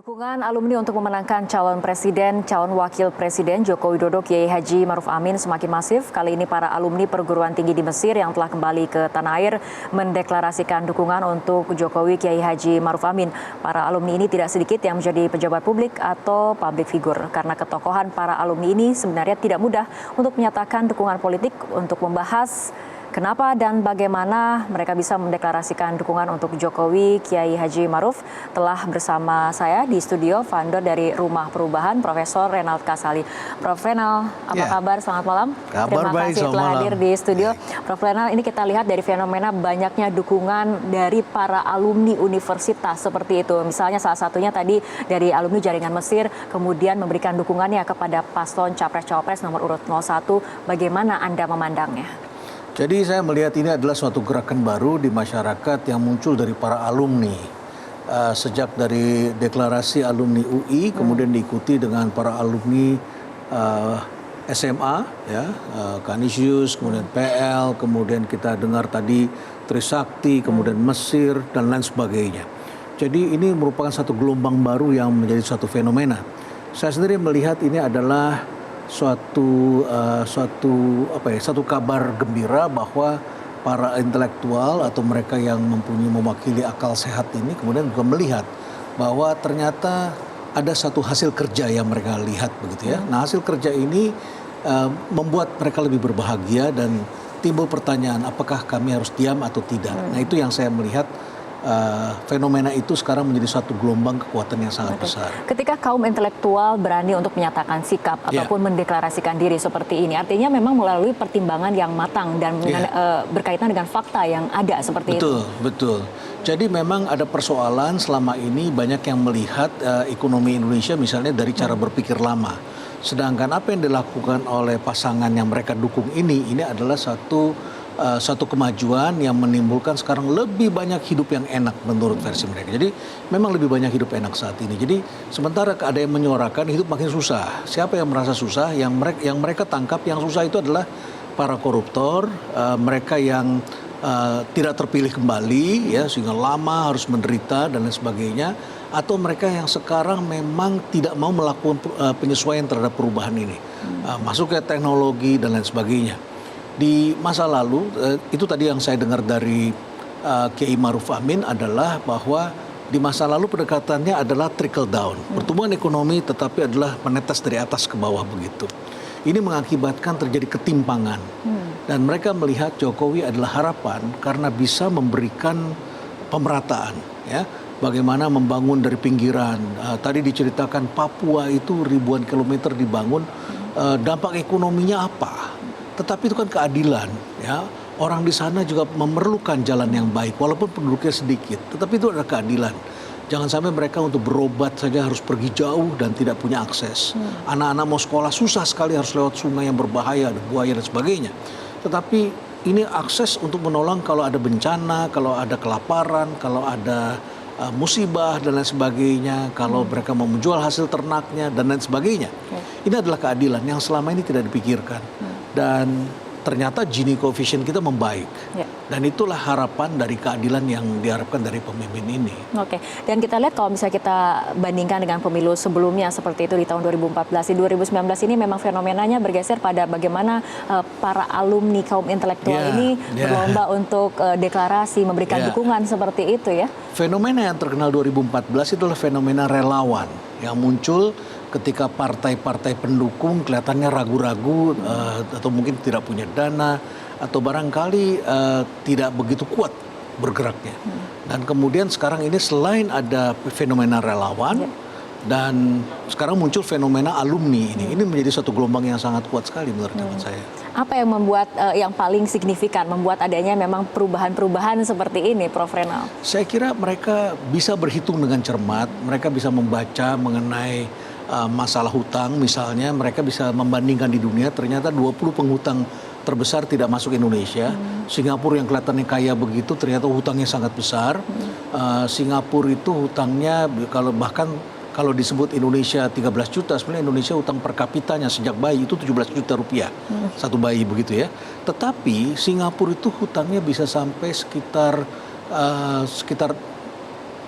Dukungan alumni untuk memenangkan calon presiden, calon wakil presiden Joko Widodo Kiai Haji Maruf Amin semakin masif. Kali ini para alumni perguruan tinggi di Mesir yang telah kembali ke tanah air mendeklarasikan dukungan untuk Jokowi Kiai Haji Maruf Amin. Para alumni ini tidak sedikit yang menjadi pejabat publik atau public figure. Karena ketokohan para alumni ini sebenarnya tidak mudah untuk menyatakan dukungan politik untuk membahas kenapa dan bagaimana mereka bisa mendeklarasikan dukungan untuk Jokowi Kiai Haji Maruf. Telah bersama saya di studio founder dari Rumah Perubahan, Profesor Renald Kasali. Prof. Renald, apa kabar? Selamat malam. Kabar Terima baik, kasih telah hadir di studio. Prof. Renald, ini kita lihat dari fenomena banyaknya dukungan dari para alumni universitas seperti itu. Misalnya salah satunya tadi dari alumni Jaringan Mesir, kemudian memberikan dukungannya kepada paslon Capres-Cawapres nomor urut 01. Bagaimana Anda memandangnya? Jadi saya melihat ini adalah suatu gerakan baru di masyarakat yang muncul dari para alumni. Sejak dari deklarasi alumni UI, kemudian diikuti dengan para alumni SMA, ya, Kanisius, kemudian PL, kemudian kita dengar tadi Trisakti, kemudian Mesir, dan lain sebagainya. Jadi ini merupakan satu gelombang baru yang menjadi suatu fenomena. Saya sendiri melihat ini adalah suatu kabar gembira bahwa para intelektual atau mereka yang mewakili akal sehat ini kemudian juga melihat bahwa ternyata ada satu hasil kerja yang mereka lihat begitu ya. Nah, hasil kerja ini membuat mereka lebih berbahagia dan timbul pertanyaan apakah kami harus diam atau tidak. Nah, itu yang saya melihat. Fenomena itu sekarang menjadi suatu gelombang kekuatan yang sangat besar. Ketika kaum intelektual berani untuk menyatakan sikap ataupun mendeklarasikan diri seperti ini, artinya memang melalui pertimbangan yang matang dan berkaitan dengan fakta yang ada seperti itu. Betul. Jadi memang ada persoalan selama ini banyak yang melihat ekonomi Indonesia misalnya dari cara berpikir lama. Sedangkan apa yang dilakukan oleh pasangan yang mereka dukung ini adalah satu kemajuan yang menimbulkan sekarang lebih banyak hidup yang enak menurut versi mereka. Jadi memang lebih banyak hidup enak saat ini. Jadi sementara ada yang menyuarakan hidup makin susah. Siapa yang merasa susah? Yang mereka tangkap yang susah itu adalah para koruptor, mereka yang tidak terpilih kembali, ya, sehingga lama harus menderita dan lain sebagainya. Atau mereka yang sekarang memang tidak mau melakukan penyesuaian terhadap perubahan ini, masuk ke teknologi dan lain sebagainya. Di masa lalu, itu tadi yang saya dengar dari Kiai Maruf Amin adalah bahwa di masa lalu pendekatannya adalah trickle down. Pertumbuhan ekonomi tetapi adalah menetes dari atas ke bawah begitu. Ini mengakibatkan terjadi ketimpangan. Dan mereka melihat Jokowi adalah harapan karena bisa memberikan pemerataan. Ya, bagaimana membangun dari pinggiran. Tadi diceritakan Papua itu ribuan kilometer dibangun. Dampak ekonominya apa? Tetapi itu kan keadilan, ya. Orang di sana juga memerlukan jalan yang baik, walaupun penduduknya sedikit. Tetapi itu adalah keadilan. Jangan sampai mereka untuk berobat saja harus pergi jauh dan tidak punya akses. Anak-anak mau sekolah susah sekali harus lewat sungai yang berbahaya, ada buaya dan sebagainya. Tetapi ini akses untuk menolong kalau ada bencana, kalau ada kelaparan, kalau ada musibah dan lain sebagainya, kalau mereka mau menjual hasil ternaknya dan lain sebagainya. Ini adalah keadilan yang selama ini tidak dipikirkan. Dan ternyata Gini coefficient kita membaik. Dan itulah harapan dari keadilan yang diharapkan dari pemimpin ini. Oke, dan kita lihat kalau misalnya kita bandingkan dengan pemilu sebelumnya seperti itu di tahun 2014, di 2019 ini memang fenomenanya bergeser pada bagaimana para alumni kaum intelektual ini berlomba untuk deklarasi, memberikan dukungan seperti itu ya. Fenomena yang terkenal 2014 itulah fenomena relawan yang muncul ketika partai-partai pendukung kelihatannya ragu-ragu atau mungkin tidak punya dana atau barangkali tidak begitu kuat bergeraknya. Dan kemudian sekarang ini selain ada fenomena relawan dan sekarang muncul fenomena alumni ini menjadi satu gelombang yang sangat kuat sekali menurut saya. Apa yang membuat yang paling signifikan membuat adanya memang perubahan-perubahan seperti ini, Prof. Renald? Saya kira mereka bisa berhitung dengan cermat, mereka bisa membaca mengenai masalah hutang misalnya, mereka bisa membandingkan di dunia ternyata 20 penghutang terbesar tidak masuk Indonesia. Singapura yang kelihatannya kaya begitu ternyata hutangnya sangat besar. Singapura itu hutangnya kalau disebut Indonesia 13 juta, sebenarnya Indonesia hutang per kapitanya sejak bayi itu 17 juta rupiah. Satu bayi begitu ya. Tetapi Singapura itu hutangnya bisa sampai sekitar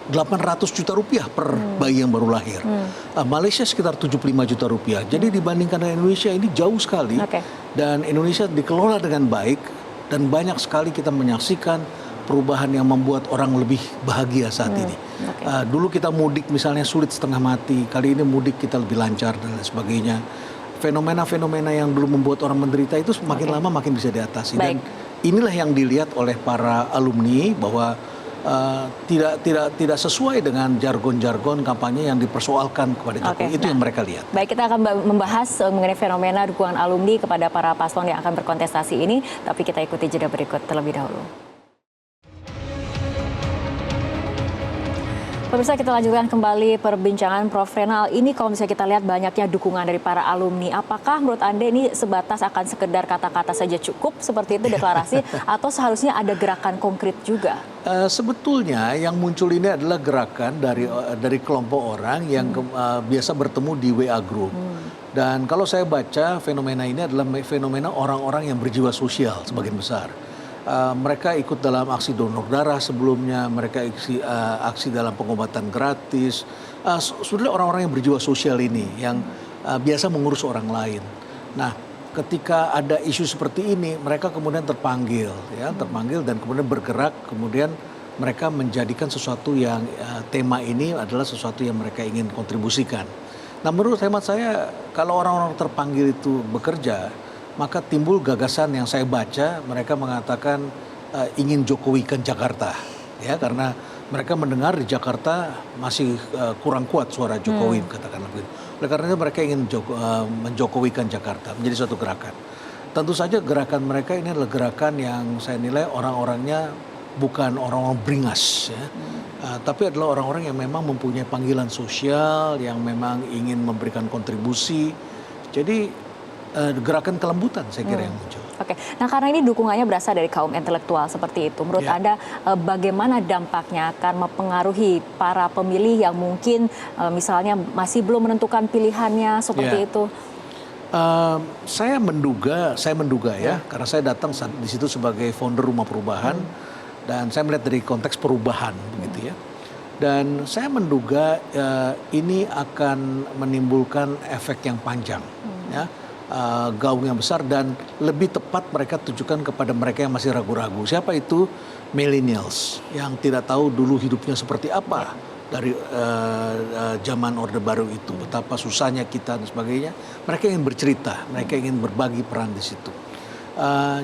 800 juta rupiah per bayi yang baru lahir. Malaysia sekitar 75 juta rupiah. Jadi dibandingkan dengan Indonesia ini jauh sekali. Dan Indonesia dikelola dengan baik dan banyak sekali kita menyaksikan perubahan yang membuat orang lebih bahagia saat ini. Dulu kita mudik misalnya sulit setengah mati, kali ini mudik kita lebih lancar dan lain sebagainya. Fenomena-fenomena yang dulu membuat orang menderita itu semakin lama makin bisa diatasi. Dan inilah yang dilihat oleh para alumni bahwa tidak sesuai dengan jargon-jargon kampanye yang dipersoalkan kepada Jokowi. Itu yang mereka lihat. Baik, kita akan membahas mengenai fenomena dukungan alumni kepada para paslon yang akan berkontestasi ini, tapi kita ikuti jeda berikut terlebih dahulu. Pemirsa, kita lanjutkan kembali perbincangan Prof. Renal. Ini kalau misalnya kita lihat banyaknya dukungan dari para alumni, apakah menurut Anda ini sebatas akan sekedar kata-kata saja cukup seperti itu deklarasi atau seharusnya ada gerakan konkret juga? Sebetulnya yang muncul ini adalah gerakan dari kelompok orang yang biasa bertemu di WA Group. Dan kalau saya baca fenomena ini adalah fenomena orang-orang yang berjiwa sosial sebagian besar. Mereka ikut dalam aksi donor darah sebelumnya, mereka aksi dalam pengobatan gratis. Sudah orang-orang yang berjiwa sosial ini yang biasa mengurus orang lain. Nah, ketika ada isu seperti ini, mereka kemudian terpanggil dan kemudian bergerak, kemudian mereka menjadikan sesuatu yang tema ini adalah sesuatu yang mereka ingin kontribusikan. Nah, menurut hemat saya, kalau orang-orang terpanggil itu bekerja, maka timbul gagasan yang saya baca, mereka mengatakan ingin Jokowikan Jakarta, ya, karena mereka mendengar di Jakarta masih kurang kuat suara Jokowi, katakanlah begitu. Oleh karena itu mereka ingin menjokowikan Jakarta, menjadi suatu gerakan. Tentu saja gerakan mereka ini adalah gerakan yang saya nilai orang-orangnya bukan orang-orang beringas, ya, tapi adalah orang-orang yang memang mempunyai panggilan sosial, yang memang ingin memberikan kontribusi. Jadi gerakan kelembutan saya kira yang muncul. Nah karena ini dukungannya berasal dari kaum intelektual seperti itu. Menurut Anda bagaimana dampaknya akan mempengaruhi para pemilih yang mungkin misalnya masih belum menentukan pilihannya seperti itu? Saya menduga ya, karena saya datang di situ sebagai founder Rumah Perubahan dan saya melihat dari konteks perubahan begitu ya. Dan saya menduga ini akan menimbulkan efek yang panjang, ya. Gaung yang besar dan lebih tepat mereka tujukan kepada mereka yang masih ragu-ragu. Siapa itu? Millennials yang tidak tahu dulu hidupnya seperti apa dari zaman Orde Baru itu, betapa susahnya kita dan sebagainya. Mereka ingin bercerita, mereka ingin berbagi peran di situ.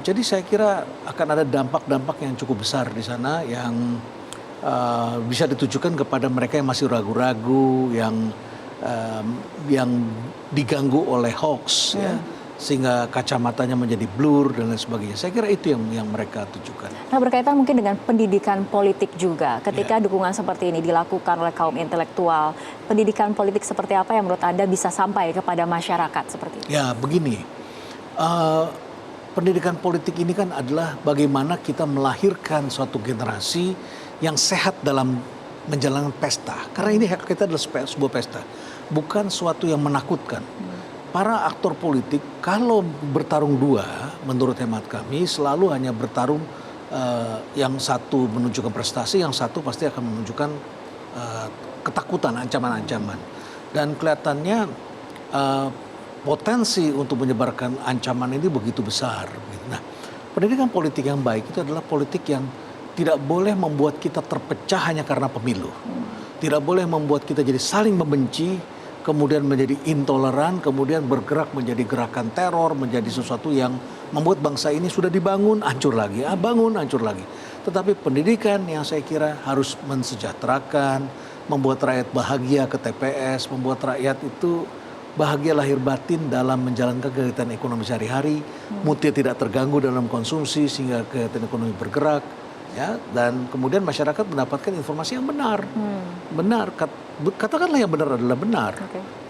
Jadi saya kira akan ada dampak-dampak yang cukup besar di sana yang bisa ditujukan kepada mereka yang masih ragu-ragu, yang diganggu oleh hoax, ya, sehingga kacamatanya menjadi blur dan lain sebagainya. Saya kira itu yang mereka tujukan. Nah, berkaitan mungkin dengan pendidikan politik juga, ketika dukungan seperti ini dilakukan oleh kaum intelektual, pendidikan politik seperti apa yang menurut Anda bisa sampai kepada masyarakat seperti itu? Ya, begini, pendidikan politik ini kan adalah bagaimana kita melahirkan suatu generasi yang sehat dalam menjalankan pesta. Karena ini hak kita adalah sebuah pesta, bukan suatu yang menakutkan. Para aktor politik kalau bertarung dua, menurut hemat kami selalu hanya bertarung yang satu menunjukkan prestasi, yang satu pasti akan menunjukkan ketakutan, ancaman-ancaman. Dan kelihatannya potensi untuk menyebarkan ancaman ini begitu besar. Nah, pendidikan politik yang baik itu adalah politik yang tidak boleh membuat kita terpecah hanya karena pemilu. Tidak boleh membuat kita jadi saling membenci, kemudian menjadi intoleran, kemudian bergerak menjadi gerakan teror, menjadi sesuatu yang membuat bangsa ini sudah dibangun, hancur lagi, bangun, hancur lagi. Tetapi pendidikan yang saya kira harus mensejahterakan, membuat rakyat bahagia ke TPS, membuat rakyat itu bahagia lahir batin dalam menjalankan kegiatan ekonomi sehari-hari, mutia tidak terganggu dalam konsumsi sehingga kegiatan ekonomi bergerak. Ya, dan kemudian masyarakat mendapatkan informasi yang benar, benar. Katakanlah yang benar adalah benar,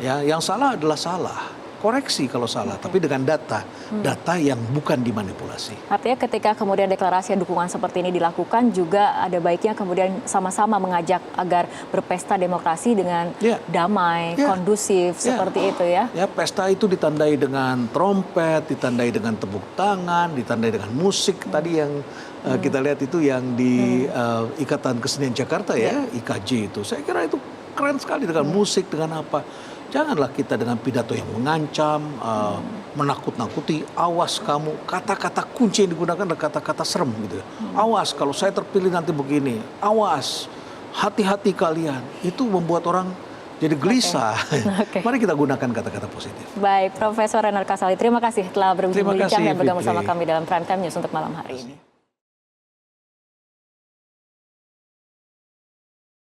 ya, yang salah adalah salah. koreksi kalau salah, tapi dengan data yang bukan dimanipulasi. Artinya ketika kemudian deklarasi dukungan seperti ini dilakukan juga ada baiknya kemudian sama-sama mengajak agar berpesta demokrasi dengan damai, kondusif seperti itu ya. Ya, pesta itu ditandai dengan trompet, ditandai dengan tepuk tangan, ditandai dengan musik tadi yang kita lihat itu yang di Ikatan Kesenian Jakarta ya, IKJ itu. Saya kira itu keren sekali dengan musik, dengan apa. Janganlah kita dengan pidato yang mengancam, menakut-nakuti. Awas kamu, kata-kata kunci yang digunakan adalah kata-kata serem gitu. Awas kalau saya terpilih nanti begini. Awas, hati-hati kalian. Itu membuat orang jadi gelisah. Mari kita gunakan kata-kata positif. Baik, Profesor Renard Kasali, terima kasih telah berbincang dan bergabung bersama kami dalam Prime Time News untuk malam hari ini.